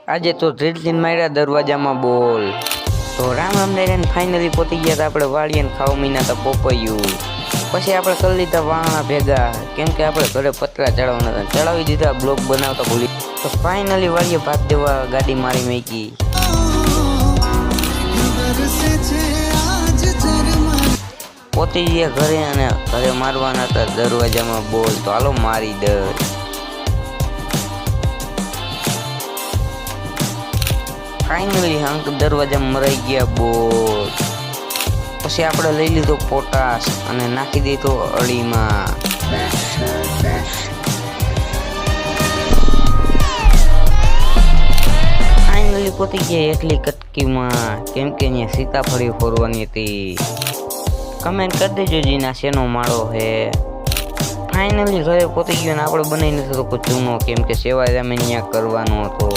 આજે તો ડ્રીલથી માર્યા દરવાજામાં બોલ. તો રામ રામ ને ફાઇનલી પહોંચી ગયા હતા આપણે વાળીએ ને ખાવા મહિના તો પોપૈયું. પછી આપણે કરી લીધા વાણા ભેગા, કેમ કે આપણે ઘરે પતરા ચડાવવાના હતા, ચડાવી દીધા. બ્લોગ બનાવતા ભૂલી તો ફાઇનલી વાળીએ ભાત દેવા ગાડી મારી મેકી. પહોંચી ગયા ઘરે અને ઘરે મારવાના હતા દરવાજામાં બોલ. તો હાલો મારી દર. ફાઇનલી હંક દરવાજામાં મરાઈ ગયા બોલ. પછી આપણે લઈ લીધો પોટાશ અને નાખી દીધો અળીમાં. ફાઇનલી પહોંચી ગયા એકલી કટકીમાં, કેમ કે અહીંયા સીતાફળી ફોરવાની હતી. કમેન્ટ કરી દેજો જીના શેનો માળો હે. ફાઇનલી ઘરે પહોંચી ગયો ને આપણે બનાવી નથી તો ચૂનો, કેમ કે સેવા અમે અહીંયા કરવાનો હતો.